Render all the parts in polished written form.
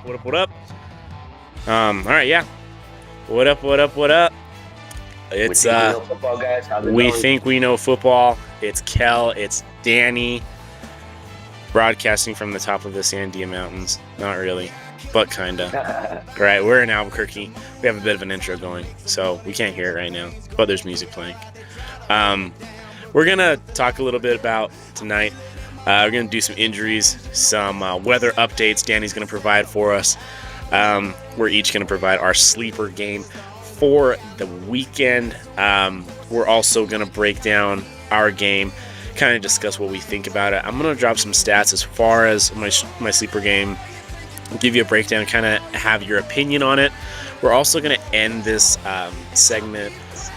What up? What up? All right, yeah. What up? What up? What up? It's we know football, guys. How's it we going? think we know football. It's Kell. It's Danny. Broadcasting from the top of the Sandia Mountains. Not really, but kinda. Right, we're in Albuquerque. We have a bit of an intro going, so we can't hear it right now, but there's music playing. We're gonna talk a little bit about tonight. We're gonna do some injuries, some weather updates. Danny's gonna provide for us. We're each gonna provide our sleeper game for the weekend. We're also gonna break down our game, kind of discuss what we think about it. I'm gonna drop some stats as far as my sleeper game, give you a breakdown, kind of have your opinion on it. We're also gonna end this segment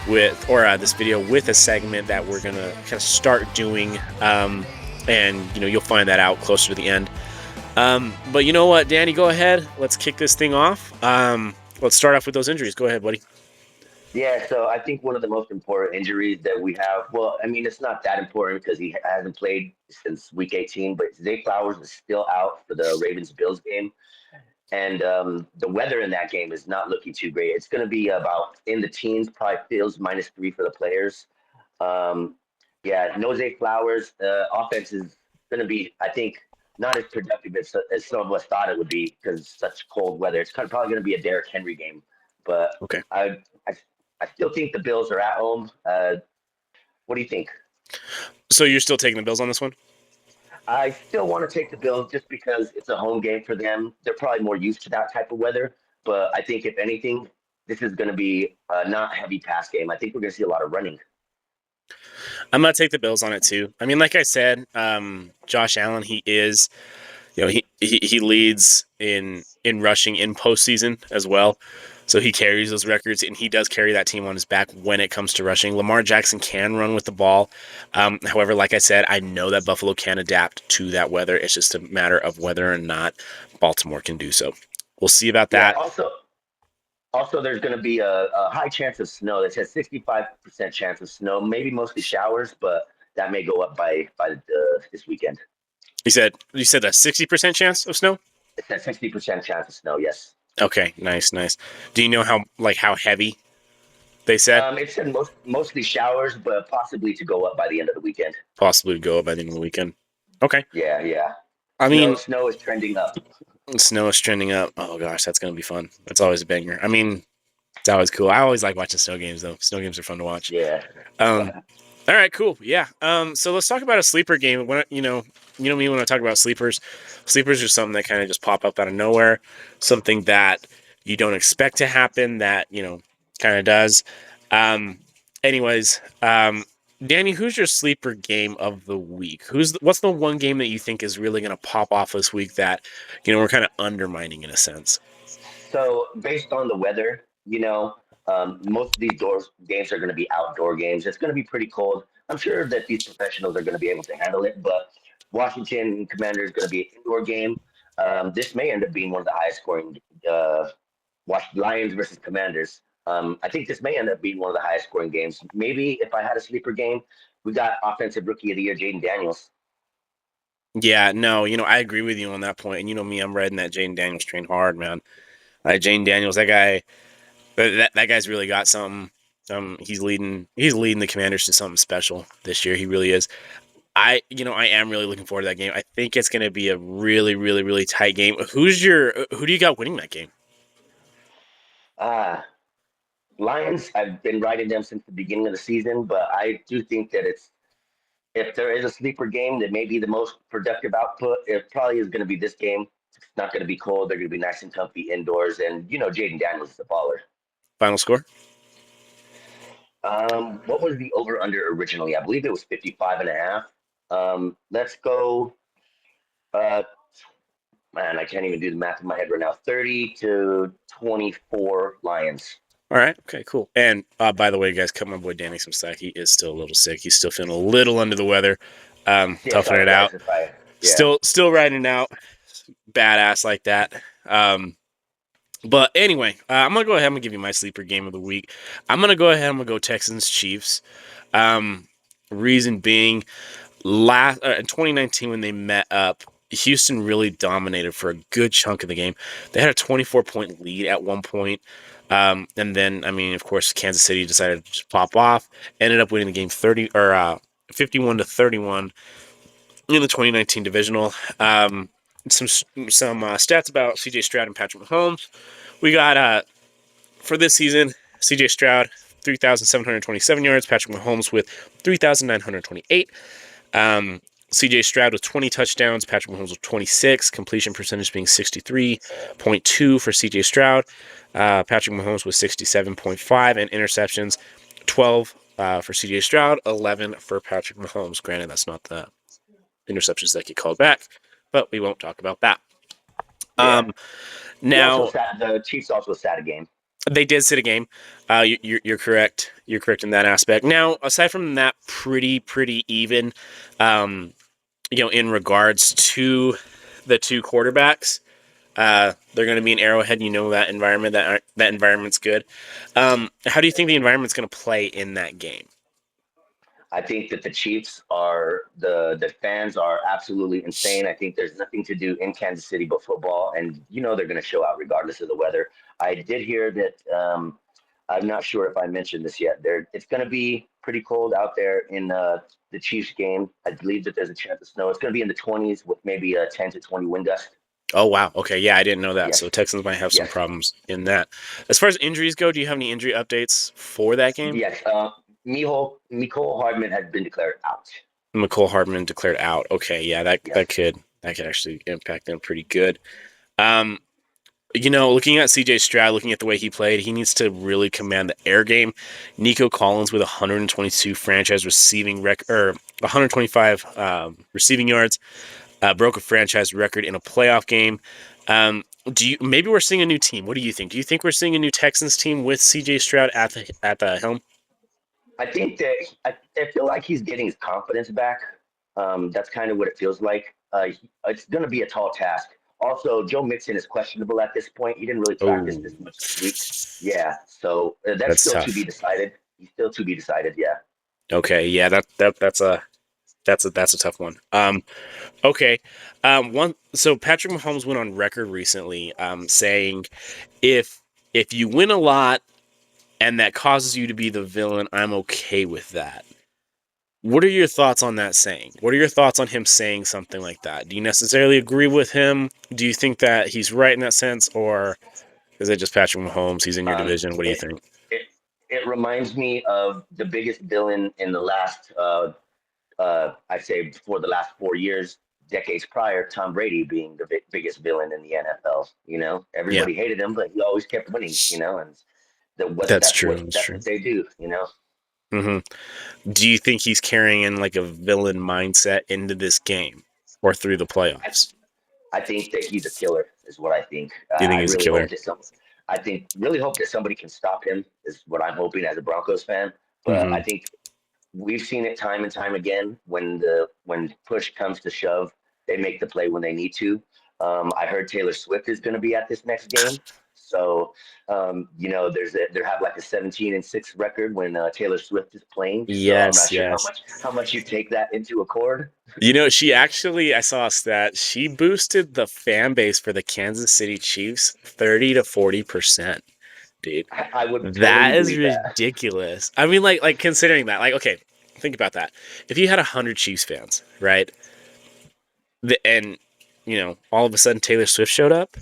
with, or this video with a segment that we're gonna kind of start doing, and you'll find that out closer to the end. But you know what, Danny, go ahead. Let's kick this thing off. Let's start off with those injuries. Go ahead, buddy. Yeah, so I think one of the most important injuries that we have, well, I mean, it's not that important because he hasn't played since week 18, but Zay Flowers is still out for the Ravens-Bills game. And the weather in that game is not looking too great. It's going to be about in the teens, probably feels -3 for the players. Yeah, no Zay Flowers. Offense is going to be, I think, not as productive as some of us thought it would be because it's such cold weather. It's probably going to be a Derrick Henry game. But Okay. I still think the Bills are at home. What do you think? So you're still taking the Bills on this one? I still want to take the Bills just because it's a home game for them. They're probably more used to that type of weather. But I think if anything, this is going to be a not heavy pass game. I think we're going to see a lot of running. I'm gonna take the Bills on it too. I mean, like I said, Josh Allen, he is, he leads in rushing in postseason as well. So he carries those records, and he does carry that team on his back when it comes to rushing. Lamar Jackson can run with the ball. However, like I said, I know that Buffalo can adapt to that weather. It's just a matter of whether or not Baltimore can do so. We'll see about that. Yeah, also, there's going to be a high chance of snow. It says 65% chance of snow, maybe mostly showers, but that may go up by this weekend. You said a 60% chance of snow? It says 60% chance of snow, yes. Okay, nice. Do you know how heavy they said? It said mostly showers, but possibly to go up by the end of the weekend. Possibly go up by the end of the weekend. Okay. Yeah. I mean, snow is trending up. Snow is trending up. Oh gosh, that's gonna be fun. That's always a banger. I mean, it's always cool. I always like watching snow games though. Snow games are fun to watch. Yeah. All right, cool. Yeah. So let's talk about a sleeper game. When you know me when I talk about sleepers. Sleepers are something that kind of just pop up out of nowhere. Something that you don't expect to happen that kind of does. Anyways, Danny, who's your sleeper game of the week? What's the one game that you think is really going to pop off this week that we're kind of undermining in a sense? So based on the weather, most of these games are going to be outdoor games. It's going to be pretty cold. I'm sure that these professionals are going to be able to handle it, but Washington Commanders is going to be an indoor game. This may end up being one of the highest scoring Lions versus Commanders. I think this may end up being one of the highest scoring games. Maybe if I had a sleeper game, we got offensive rookie of the year, Jaden Daniels. Yeah, no, I agree with you on that point. And you know me, I'm riding that Jaden Daniels train hard, man. Jaden Daniels, that guy, that guy's really got something. He's leading the Commanders to something special this year. He really is. I am really looking forward to that game. I think it's going to be a really, really, really tight game. Who do you got winning that game? Lions, I've been riding them since the beginning of the season, but I do think that if there is a sleeper game that may be the most productive output, it probably is going to be this game. It's not going to be cold. They're going to be nice and comfy indoors. And, Jaden Daniels is a baller. Final score? What was the over-under originally? I believe it was 55.5. Let's go. Man, I can't even do the math in my head right now. 30-24 Lions. All right. Okay, cool. And by the way, guys, cut my boy Danny some slack. He is still a little sick. He's still feeling a little under the weather. Toughing it out. Still riding it out. Badass like that. But anyway, I'm going to go ahead and give you my sleeper game of the week. I'm going to go ahead and go Texans Chiefs. Reason being, in 2019 when they met up Houston really dominated for a good chunk of the game. They had a 24-point lead at one point. And then, I mean, of course, Kansas City decided to just pop off, ended up winning the game 51-31 in the 2019 divisional. Some stats about C.J. Stroud and Patrick Mahomes. We got for this season, C.J. Stroud 3,727 yards, Patrick Mahomes with 3,928. C.J. Stroud with 20 touchdowns, Patrick Mahomes with 26, completion percentage being 63.2 for C.J. Stroud, Patrick Mahomes with 67.5, and interceptions 12 for C.J. Stroud, 11 for Patrick Mahomes. Granted, that's not the interceptions that get called back, but we won't talk about that. Yeah. Now, The Chiefs also sat a game. they did sit a game. You're correct. You're correct in that aspect. Now, aside from that, pretty even. In regards to the two quarterbacks, they're going to be in Arrowhead. You know that environment. That environment's good. How do you think the environment's going to play in that game? I think that the Chiefs are the fans are absolutely insane. I think there's nothing to do in Kansas City but football, and they're going to show out regardless of the weather. I did hear that. I'm not sure if I mentioned this yet. It's going to be pretty cold out there in the Chiefs game. I believe that there's a chance of snow. It's going to be in the 20s with maybe a 10 to 20 wind gust. Oh, wow. Okay, yeah, I didn't know that. Yes. So Texans might have some Yes. problems in that. As far as injuries go, do you have any injury updates for that game? Yes. Mecole Hardman has been declared out. Mecole Hardman declared out. Okay, yeah, that could actually impact them pretty good. Looking at C.J. Stroud, looking at the way he played, he needs to really command the air game. Nico Collins with 122 franchise receiving record, or 125 receiving yards, broke a franchise record in a playoff game. Maybe we're seeing a new team? What do you think? Do you think we're seeing a new Texans team with C.J. Stroud at the helm? I think that I feel like he's getting his confidence back. That's kind of what it feels like. It's going to be a tall task. Also, Joe Mixon is questionable at this point. He didn't really practice this much this week. Yeah, so that's still tough. to be decided. He's still to be decided. Yeah. Okay, yeah, that's a tough one. Okay, So Patrick Mahomes went on record recently, saying, if you win a lot and that causes you to be the villain, I'm okay with that. What are your thoughts on that saying? What are your thoughts on him saying something like that? Do you necessarily agree with him? Do you think that he's right in that sense, or is it just Patrick Mahomes? He's in your division. What do you think? It reminds me of the biggest villain in the last, I'd say, for the last 4 years, decades prior, Tom Brady being the biggest villain in the NFL. Everybody hated him, but he always kept winning. And that's what they do. Mm-hmm. Do you think he's carrying in like a villain mindset into this game or through the playoffs? I think that he's a killer, is what I think. Do you think he's a killer? Really hope that somebody can stop him, is what I'm hoping as a Broncos fan. But I think we've seen it time and time again when push comes to shove, they make the play when they need to. I heard Taylor Swift is going to be at this next game. So, they have like a 17-6 record when Taylor Swift is playing. Yes, so I'm not sure how much you take that into accord. She actually, I saw a stat. She boosted the fan base for the Kansas City Chiefs 30 to 40%. Dude, I would. Totally that is ridiculous. That. I mean, like considering that, okay, think about that. If you had 100 Chiefs fans, right, and all of a sudden Taylor Swift showed up,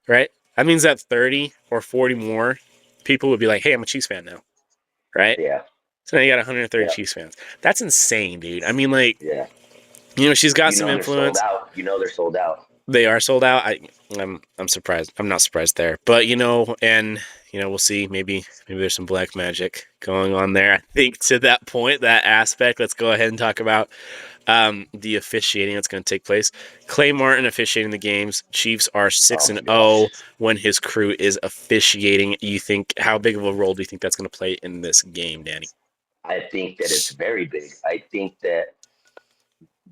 right? That means that 30 or 40 more people would be like, "Hey, I'm a Chiefs fan now," right? Yeah. So now you got 130 Chiefs fans. That's insane, dude. I mean, yeah. She's got some influence. They're sold out. They are sold out. I'm surprised. I'm not surprised there, but we'll see. Maybe there's some black magic going on there. I think to that point, that aspect. Let's go ahead and talk about the officiating that's going to take place. Clay Martin officiating the games. Chiefs are 6-0 when his crew is officiating. You think, how big of a role do you think that's going to play in this game, Danny? I think that it's very big. I think that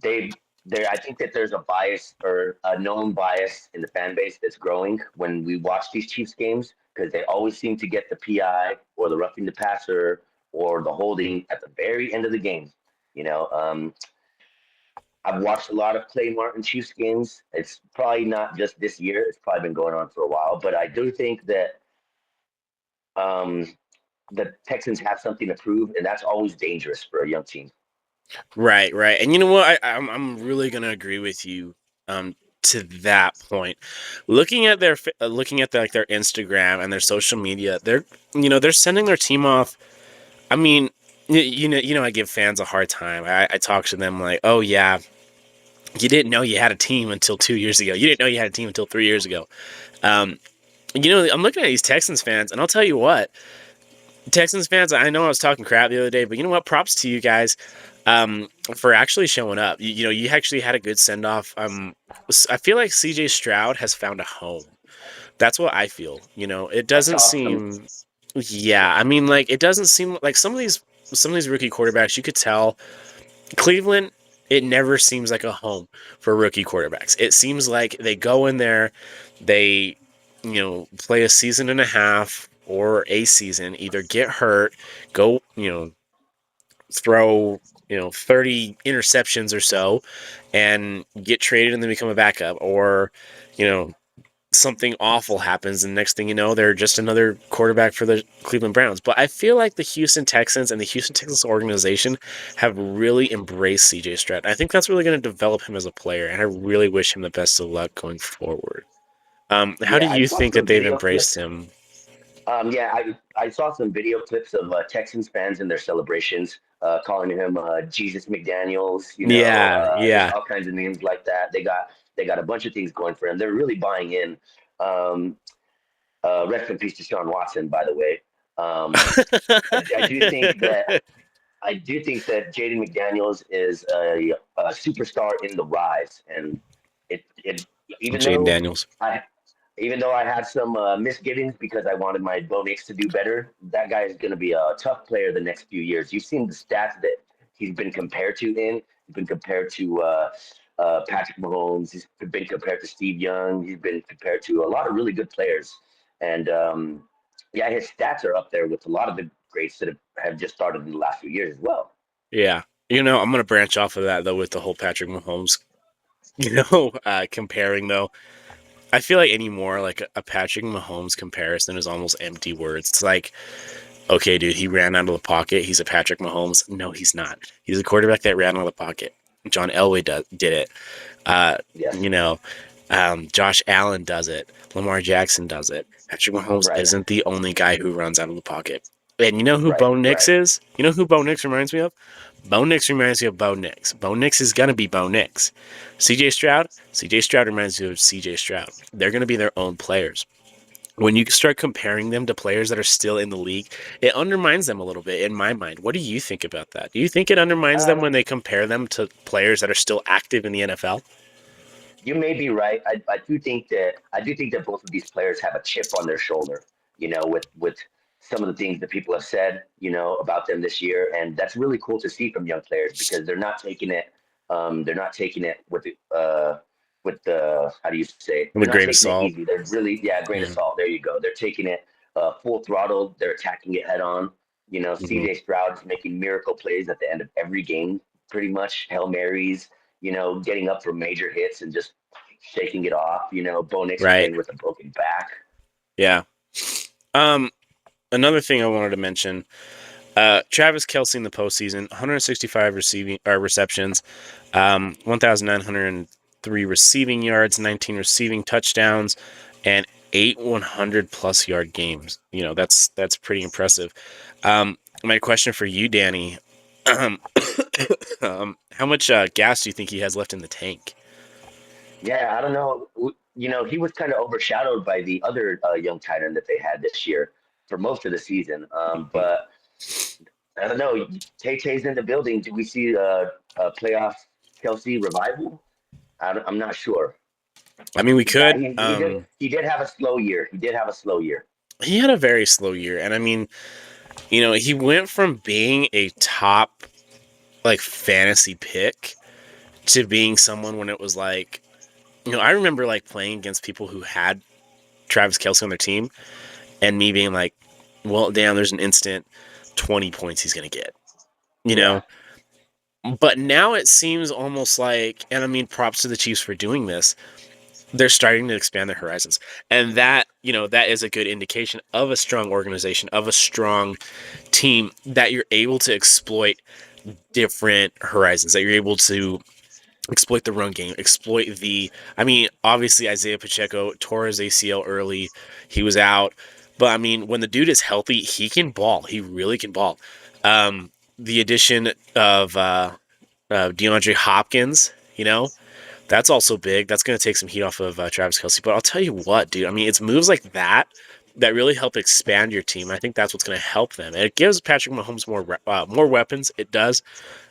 I think that there's a bias or a known bias in the fan base that's growing when we watch these Chiefs games, because they always seem to get the PI or the roughing the passer or the holding at the very end of the game. I've watched a lot of Clay Martin Chiefs games. It's probably not just this year. It's probably been going on for a while. But I do think that um, the Texans have something to prove, and that's always dangerous for a young team. Right, right. And you know what? I'm really gonna agree with you to that point. Looking at like their Instagram and their social media, they're sending their team off. I mean, I give fans a hard time. I talk to them like, oh yeah, you didn't know you had a team until 2 years ago. You didn't know you had a team until 3 years ago. Um, I'm looking at these Texans fans, and I'll tell you what, Texans fans. I know I was talking crap the other day, but you know what? Props to you guys for actually showing up. You actually had a good send off. I feel like CJ Stroud has found a home. That's what I feel. It That's doesn't awesome. seem. Yeah, I mean, like it doesn't seem like some of these rookie quarterbacks. You could tell Cleveland. It never seems like a home for rookie quarterbacks. It seems like they go in there, they, play a season and a half or a season, either get hurt, go, throw 30 interceptions or so and get traded and then become a backup, or you know something awful happens and next thing you know they're just another quarterback for the Cleveland Browns. But I feel like the Houston Texans and the Houston Texans organization have really embraced CJ Stroud. I think that's really going to develop him as a player, and I really wish him the best of luck going forward. How do Yeah, I you saw think that some they've video embraced clips. him? Yeah, I saw some video clips of Texans fans in their celebrations, calling him Jesus McDaniels. Yeah, Just yeah. all kinds of names like that. They got a bunch of things going for him. They're really buying in. Um, Rest in peace to Sean Watson, by the way. Um, I do think that Jaden McDaniels is a superstar in the rise, and it even Jaden though Daniels. I I had some misgivings because I wanted my Bo Nix to do better, that guy is going to be a tough player the next few years. You've seen the stats that he's been compared to in. He's been compared to Patrick Mahomes. He's been compared to Steve Young. He's been compared to a lot of really good players. And yeah, his stats are up there with a lot of the greats that have just started in the last few years as well. Yeah. I'm going to branch off of that, though, with the whole Patrick Mahomes, comparing, though. I feel like anymore, like a Patrick Mahomes comparison is almost empty words. It's like, okay, dude, he ran out of the pocket. He's a Patrick Mahomes. No, he's not. He's a quarterback that ran out of the pocket. John Elway did it. Uh, Yes, you know, Josh Allen does it. Lamar Jackson does it. Patrick Mahomes right, isn't the only guy who runs out of the pocket. And you know who right, Bo Nix right. is? You know who Bo Nix reminds me of? Bo Nix reminds me of Bo Nix. Bo Nix is going to be Bo Nix. CJ Stroud reminds me of CJ Stroud. They're going to be their own players. When you start comparing them to players that are still in the league, it undermines them a little bit in my mind. What do you think about that? Do you think it undermines them Uh, when they compare them to players that are still active in the NFL? You may be right. I do think that both of these players have a chip on their shoulder. With some of the things that people have said, about them this year, and that's really cool to see from young players because they're not taking it. They're not taking it with the how do you say it? With They're a not grain of taking it salt. easy. They're really, yeah, grain of Yeah. salt. There you go. They're taking it full throttle. They're attacking it head on. Hmm. CJ Stroud is making miracle plays at the end of every game, pretty much Hail Marys, getting up for major hits and just shaking it off. Bo Nix Right. playing with a broken back. Yeah. Um, Another thing I wanted to mention, Travis Kelce in the postseason, 165 receptions, 1,903 receiving yards, 19 receiving touchdowns, and 8 100+ yard games. That's pretty impressive. My question for you, Danny, um, how much gas do you think he has left in the tank? Yeah, I don't know. He was kind of overshadowed by the other young tight end that they had this year for most of the season. But I don't know. Tay Tay's in the building. Do we see a playoff Kelsey revival? I'm not sure. I mean, we Yeah, could. he did have a slow year. He did have a slow year. He had a very slow year, and I mean, he went from being a top like fantasy pick to being someone when it was like, I remember like playing against people who had Travis Kelce on their team, and me being like, well, damn, there's an instant 20 points he's gonna get, you Yeah, know. But now it seems almost like, and I mean, props to the Chiefs for doing this. They're starting to expand their horizons, and that that is a good indication of a strong organization, of a strong team, that you're able to exploit different horizons, that you're able to exploit the run game, exploit I mean, obviously Isaiah Pacheco tore his ACL early, he was out, but I mean, when the dude is healthy, he can ball. He really can ball. The addition of DeAndre Hopkins, that's also big. That's going to take some heat off of Travis Kelce. But I'll tell you what, dude. I mean, it's moves like that that really help expand your team. I think that's what's going to help them. And it gives Patrick Mahomes more weapons. It does.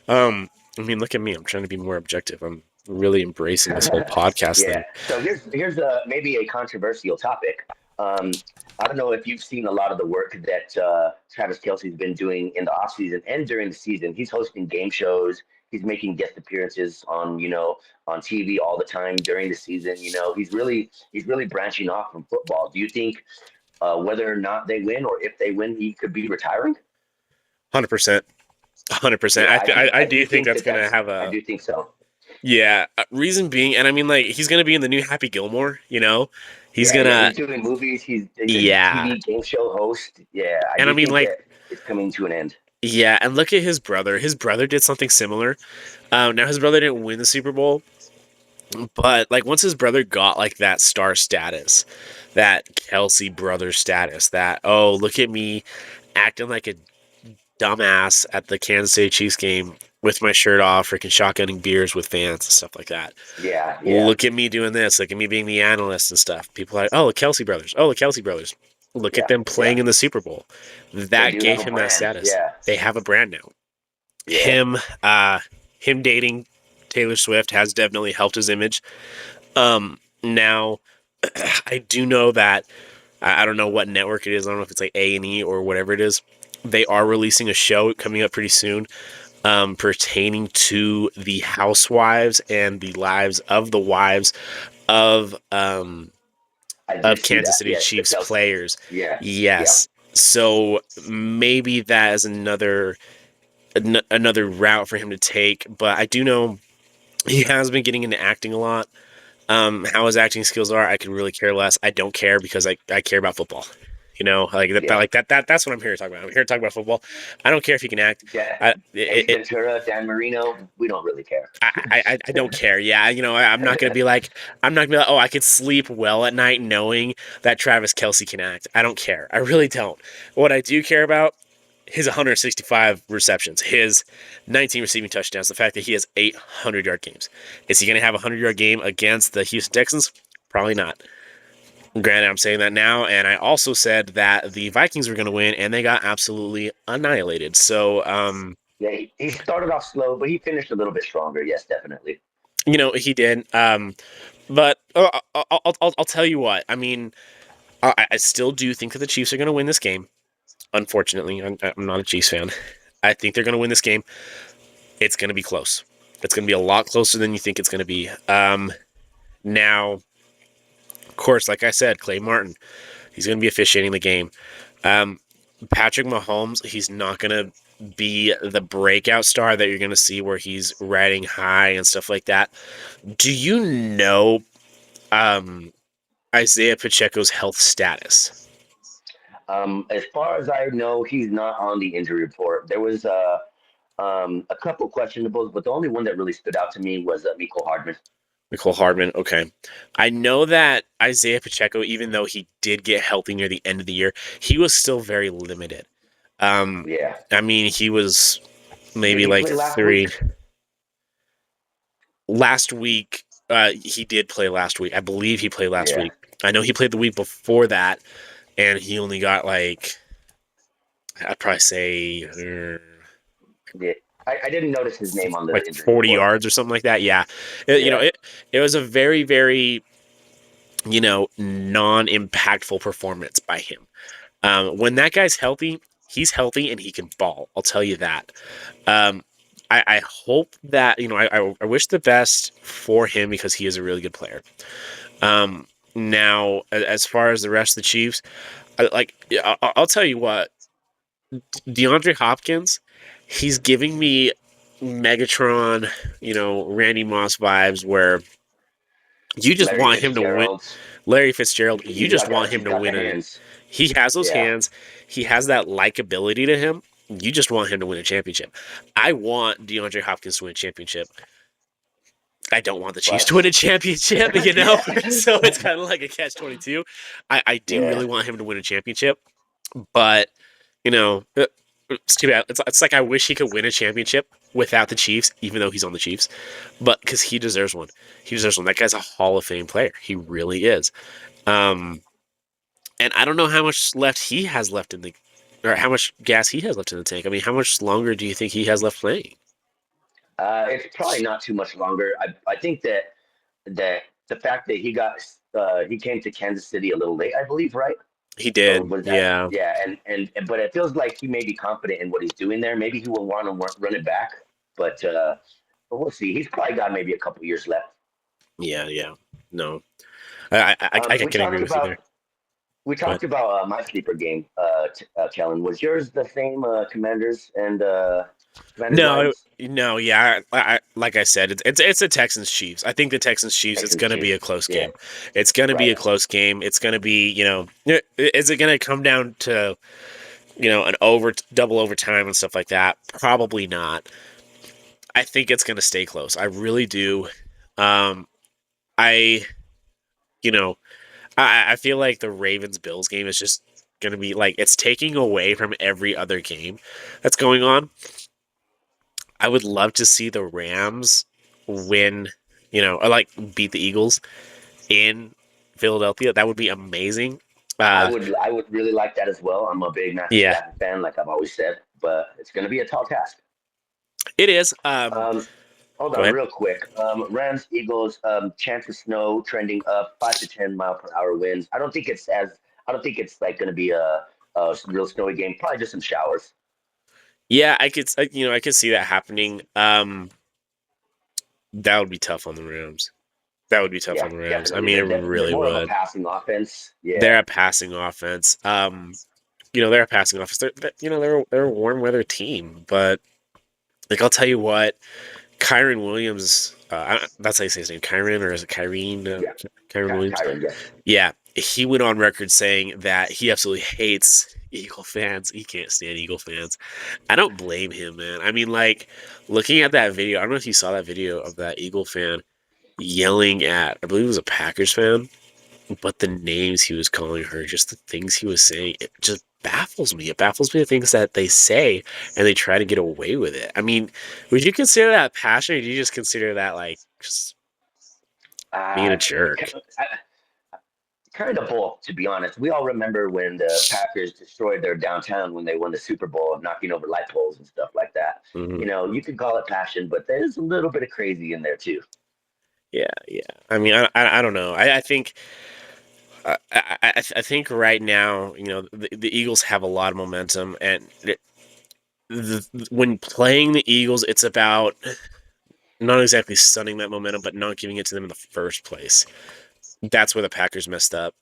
I mean, look at me. I'm trying to be more objective. I'm really embracing this whole podcast Yeah. thing. So here's maybe a controversial topic. Um, I don't know if you've seen a lot of the work that Travis Kelsey's been doing in the offseason and during the season. He's hosting game shows. He's making guest appearances on on TV all the time during the season. He's really branching off from football. Do you think whether or not they win or if they win, he could be retiring? 100%. 100%. Yeah, I I do do think think that's that going to have I a do think so. yeah, reason being, and I mean, like, he's going to be in the new Happy Gilmore, He's Yeah, going yeah, to he's doing movies. He's a yeah. TV game show host. Yeah, I And I do mean, think like, that it's coming to an end. yeah, and look at his brother. His brother did something similar. Now his brother didn't win the Super Bowl, but like once his brother got like that star status, that Kelsey brother status, that look at me acting like a dumbass at the Kansas City Chiefs game with my shirt off, freaking shotgunning beers with fans and stuff like that. Yeah, yeah, Look at me doing this. Look at me being the analyst and stuff. People are like, oh, the Kelsey brothers. Oh, the Kelsey brothers. Look at yeah, them yeah. playing in the Super Bowl. They That do have gave a him that brand. status. Yeah, They have a brand now. yeah. Him, uh, him dating Taylor Swift has definitely helped his image. Now I do know that I don't know what network it is. I don't know if it's like A&E or whatever it is. They are releasing a show coming up pretty soon, pertaining to the housewives and the lives of the wives of I did of see Kansas that. City Yes, the Chiefs Kelsey. players. Yeah, yeah, Yes. So maybe that is another route for him to take. But I do know he has been getting into acting a lot. How his acting skills are, I could really care less. I don't care because I care about football. yeah. That's what I'm here to talk about. I'm here to talk about football. I don't care if he can act. Yeah. I Ace it, Ventura, Dan Marino. We don't really care. I don't care. Yeah, I'm not gonna be like oh, I could sleep well at night knowing that Travis Kelce can act. I don't care. I really don't. What I do care about, his 165 receptions, his 19 receiving touchdowns, the fact that he has 800-yard games. Is he gonna have a 100-yard game against the Houston Texans? Probably not. Granted, I'm saying that now, and I also said that the Vikings were going to win, and they got absolutely annihilated. So, Yeah, he started off slow, but he finished a little bit stronger. Yes, definitely. he did. But I'll tell you what. I mean, I still do think that the Chiefs are going to win this game. Unfortunately, I'm not a Chiefs fan. I think they're going to win this game. It's going to be close. It's going to be a lot closer than you think it's going to be. Now, of course, like I said, Clay Martin, he's going to be officiating the game. Um, Patrick Mahomes, he's not going to be the breakout star that you're going to see where he's riding high and stuff like that. Do you know um, Isaiah Pacheco's health status? As far as I know, he's not on the injury report. There was a couple questionables, but the only one that really stood out to me was Miko Hardman. Nicole Hardman, okay. I know that Isaiah Pacheco, even though he did get healthy near the end of the year, he was still very limited. Um, Yeah. I mean, he was Did maybe he like play last week? three. Last week, he did play last week. I believe he played last Yeah. week. I know he played the week before that, and he only got like, I'd probably say Yeah. I didn't notice his name on the like injury 40 report. yards or something like that. Yeah, Yeah. it was a very very non-impactful performance by him. When that guy's healthy, he's healthy and he can ball. I'll tell you that. Um, I hope that I wish the best for him because he is a really good player. Now, as far as the rest of the Chiefs, I'll tell you what, DeAndre Hopkins, he's giving me Megatron, Randy Moss vibes where you just Larry want him to win. Fitzgerald. Larry Fitzgerald, you He's just got want him he's to got the win it. hands. He has those Yeah. hands. He has that likability to him. You just want him to win a championship. I want DeAndre Hopkins to win a championship. I don't want the Chiefs to win But a championship, yeah. so it's kind of like a catch-22. I do Yeah. really want him to win a championship, but it's too bad. It's like I wish he could win a championship without the Chiefs, even though he's on the Chiefs, but because he deserves one. He deserves one. That guy's a Hall of Fame player. He really is. Um, and I don't know how much left he has left in the, or how much gas he has left in the tank. I mean, how much longer do you think he has left playing? It's probably not too much longer. I think that the fact that he came to Kansas City a little late, I believe, right? He Or did, was that, yeah, yeah? And but it feels like he may be confident in what he's doing there. Maybe he will want to run it back, but we'll see. He's probably got maybe a couple years left. yeah. No, I We can agree talked with you there. about we Go ahead. talked about my sleeper game, Kellen. Was yours the same Commanders and Commanders No, Lions? no, yeah. Like I said, it's the Texans Chiefs. I think the Texans Chiefs. It's Texans going to be Chiefs. a close Yeah, game. It's going to be right. a close game. It's going to be is it going to come down to an double overtime and stuff like that? Probably not. I think it's going to stay close. I really do. Um, I you know I feel like the Ravens Bills game is just going to be like it's taking away from every other game that's going on. I would love to see the Rams win, or like beat the Eagles in Philadelphia. That would be amazing. Uh, I would really like that as well. I'm a big Matthew yeah, Stafford fan, like I've always said, but it's going to be a tall task. it is. Um, Hold Go on, ahead. real quick. Rams, Eagles, chance of snow trending up, 5 to 10 mile per hour winds. I don't think it's like going to be a real snowy game. Probably just some showers. Yeah, I could see that happening. That would be tough on the Rams. That would be tough Yeah, on the Rams. I definitely. mean, it They're really more of a would. passing offense. They're Yeah, a passing offense. They're a passing offense. They're a warm weather team, but like I'll tell you what, Kyron Williams, that's how you say his name, Kyron, or is it Kyrene? yeah. Kyron Williams. Kyron, yes. Yeah, he went on record saying that he absolutely hates Eagle fans. He can't stand Eagle fans. I don't blame him, man. I mean, like, looking at that video, I don't know if you saw that video of that Eagle fan yelling at, I believe it was a Packers fan, but the names he was calling her, just the things he was saying, it just baffles me. It baffles me the things that they say and they try to get away with it. I mean, would you consider that passion, or do you just consider that like just being a Uh, jerk? Kind of both, to be honest. We all remember when the Packers destroyed their downtown when they won the Super Bowl, knocking over light poles and stuff like that. Hmm. You could call it passion, but there's a little bit of crazy in there too. Yeah. I mean, I don't know. I think I think right now, the Eagles have a lot of momentum, and when playing the Eagles, it's about not exactly stunning that momentum, but not giving it to them in the first place. That's where the Packers messed up.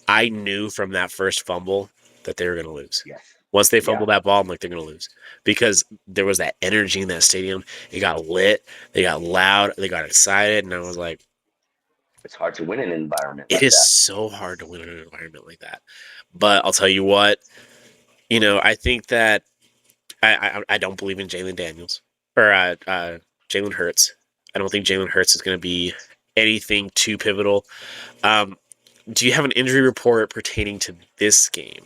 I knew from that first fumble that they were going to lose. Yes. Once they Yeah. fumbled that ball, I'm like, they're going to lose because there was that energy in that stadium. It got lit, they got loud, they got excited, and I was like, It's hard to win in an environment it like is that. so hard to win in an environment like that. But I'll tell you what, I think that I don't believe in Jalen Daniels or Jalen Hurts. I don't think Jalen Hurts is going to be anything too pivotal. Um, do you have an injury report pertaining to this game?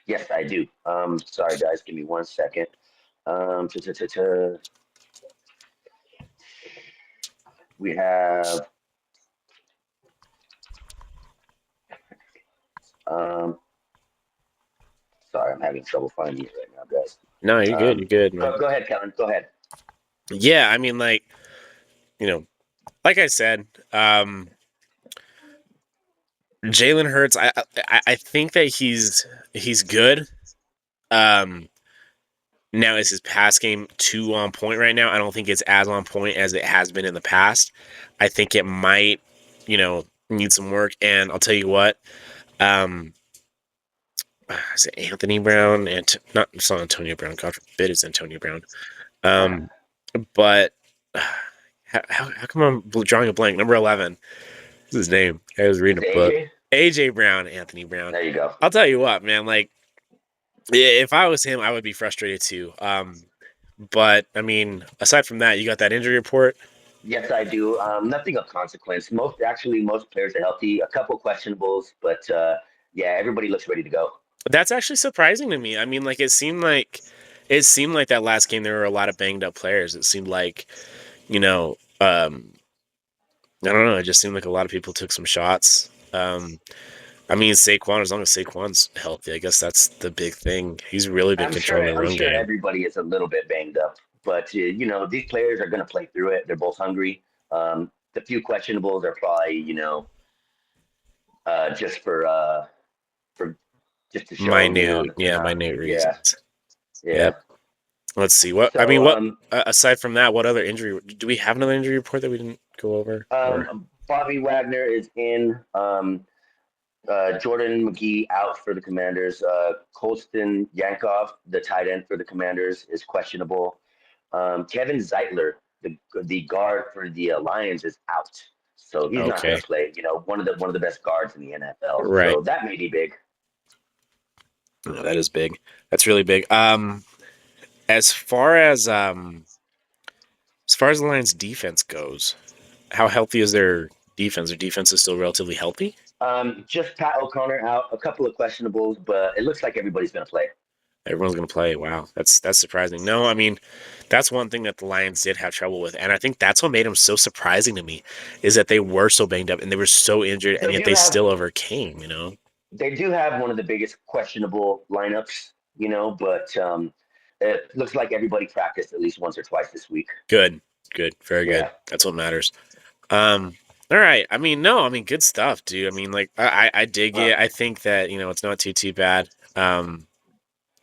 Yes, I do. Sorry guys, give me 1 second. Um, ta- ta- ta- ta. We have um, sorry, I'm having trouble finding it right now, guys. No, you're good. You're good, man. Go ahead, Kellen. Go ahead. Yeah, I mean, like, you know, like I said, Jalen Hurts. I think that he's good. Um, Now is his pass game too on point right now? I don't think it's as on point as it has been in the past. I think it might, need some work. And I'll tell you what, um, is it Anthony Brown and not it's not Antonio Brown? God forbid it's Antonio Brown. Um, but how come I'm drawing a blank? Number 11. What's his name? I was reading Is a it book. AJ? AJ Brown, Anthony Brown. There you go. I'll tell you what, man. Like, if I was him, I would be frustrated too. But I mean, aside from that, you got that injury report. Yes, I do. Nothing of consequence. Most players are healthy. A couple questionables, but yeah, everybody looks ready to go. That's actually surprising to me. I mean, like it seemed like that last game there were a lot of banged up players. It seemed like, you know, I don't know. It just seemed like a lot of people took some shots. I mean, Saquon, as long as Saquon's healthy, I guess that's the big thing. He's really been controlling the I'm run sure game. everybody is a little bit banged up, but these players are going to play through it. They're both hungry. The few questionables are probably just for just to show that they're not. Minute Yeah, reasons. yeah. Yep. Let's see. What I mean, So what aside from that, what other injury? Do we have another injury report that we didn't go over? Or Bobby Wagner is in. Jordan McGee out for the Commanders. Colston Yankov, the tight end for the Commanders, is questionable. Kevin Zeitler, the guard for the Lions, is out, so he's not going okay, to play. One of the best guards in the NFL. right. So that may be big. No, that is big. That's really big. As far as the Lions' defense goes, how healthy is their defense? Their defense is still relatively healthy. Just Pat O'Connor out, a couple of questionables, but it looks like everybody's going to play. Everyone's going to play. Wow, that's surprising. No, I mean, that's one thing that the Lions did have trouble with, and I think that's what made them so surprising to me is that they were so banged up and they were so injured, and yet they still overcame. They do have one of the biggest questionable lineups, but it looks like everybody practiced at least once or twice this week. Good, very good. Yeah. That's what matters. All right. I mean, no, I mean, good stuff, dude. I mean, like, I dig it. I think that it's not too bad.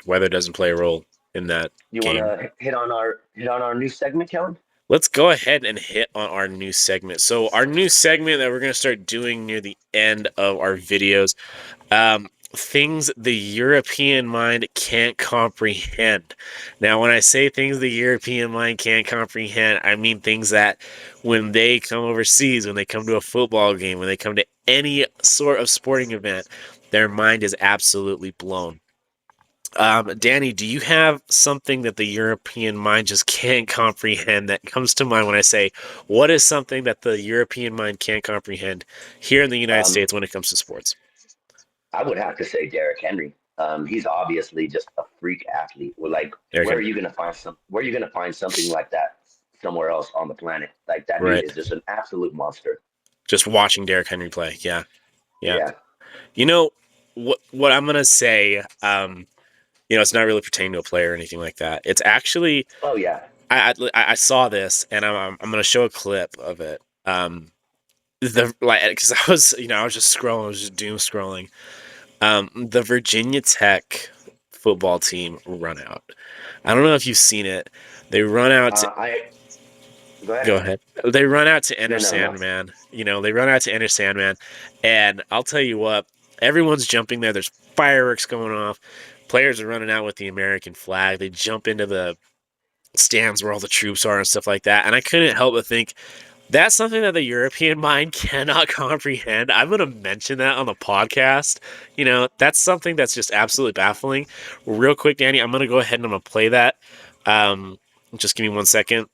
Weather doesn't play a role in that You game. want to hit on our new segment, Kellen? Let's go ahead and hit on our new segment. So our new segment that we're going to start doing near the end of our videos, things the European mind can't comprehend. Now, when I say things the European mind can't comprehend, I mean things that when they come overseas, when they come to a football game, when they come to any sort of sporting event, their mind is absolutely blown. Danny, do you have something that the European mind just can't comprehend that comes to mind when I say, what is something that the European mind can't comprehend here in the United States when it comes to sports? I would have to say Derrick Henry. He's obviously just a freak athlete. Where are you going to find something like that somewhere else on the planet? Like that dude is just an absolute monster. Just watching Derrick Henry play, yeah. You know what I'm gonna say. It's not really pertaining to a player or anything like that. It's actually. Oh yeah. I saw this, and I'm gonna show a clip of it. Because I was just scrolling, I was just doom scrolling. The Virginia Tech football team run out. I don't know if you've seen it. They run out. Go ahead. They run out to enter Sandman. They run out to enter Sandman, and I'll tell you what. Everyone's jumping there. There's fireworks going off. Players are running out with the American flag. They jump into the stands where all the troops are and stuff like that. And I couldn't help but think that's something that the European mind cannot comprehend. I'm going to mention that on the podcast. That's something that's just absolutely baffling. Real quick, Danny, I'm going to go ahead and I'm going to play that. Just give me 1 second.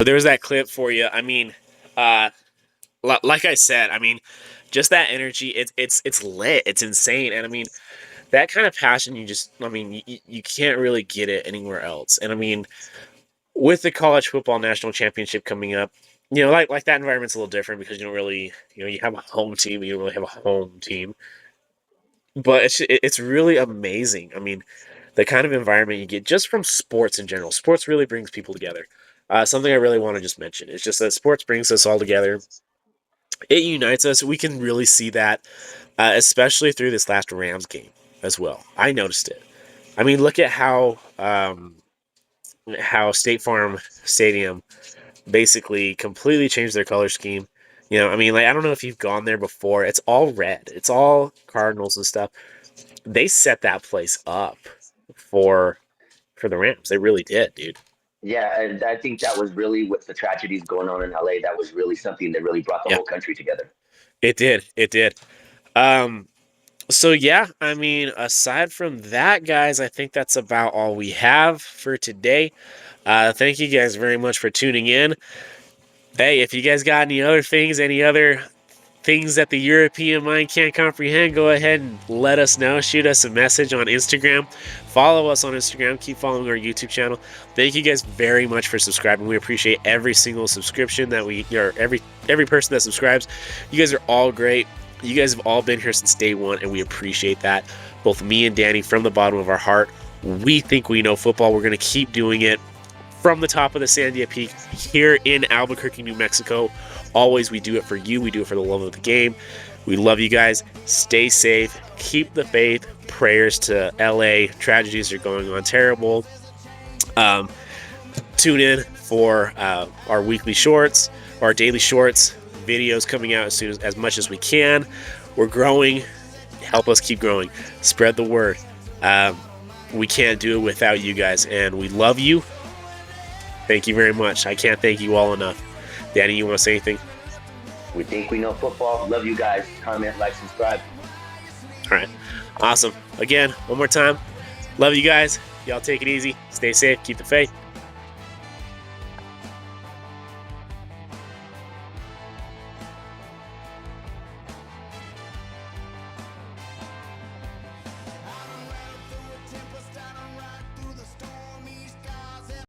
But there was that clip for you. I mean, like I said, I mean, just that energy. It's lit. It's insane. And I mean, that kind of passion. I mean, you can't really get it anywhere else. And I mean, with the college football national championship coming up, like that environment's a little different because you don't really, you have a home team. You don't really have a home team. But it's really amazing. I mean, the kind of environment you get just from sports in general. Sports really brings people together. Something I really want to just mention is just that sports brings us all together. It unites us. We can really see that, especially through this last Rams game as well. I noticed it. I mean, look at how State Farm Stadium basically completely changed their color scheme. I mean, like I don't know if you've gone there before. It's all red. It's all Cardinals and stuff. They set that place up for the Rams. They really did, dude. Yeah, and I think that was really with the tragedies going on in LA. That was really something that really brought the Yeah, whole country together. it did. It did. Um, so yeah, I mean, aside from that, guys, I think that's about all we have for today. Thank you guys very much for tuning in. Hey, if you guys got any other things that the European mind can't comprehend, go ahead and let us know. Shoot us a message on Instagram. Follow us on Instagram. Keep following our YouTube channel. Thank you guys very much for subscribing. We appreciate every single subscription or every person that subscribes. You guys are all great. You guys have all been here since day one, and we appreciate that. Both me and Danny, from the bottom of our heart, we think we know football. We're going to keep doing it from the top of the Sandia Peak here in Albuquerque, New Mexico. Always, we do it for you. We do it for the love of the game. We love you guys. Stay safe. Keep the faith. Prayers to LA. Tragedies are going on terrible. Tune in for our weekly shorts, our daily shorts, videos coming out as much as we can. We're growing. Help us keep growing. Spread the word. We can't do it without you guys, and we love you. Thank you very much. I can't thank you all enough. Danny, you want to say anything? We think we know football. Love you guys. Comment, like, subscribe. All right. Awesome. Again, one more time. Love you guys. Y'all take it easy. Stay safe. Keep the faith.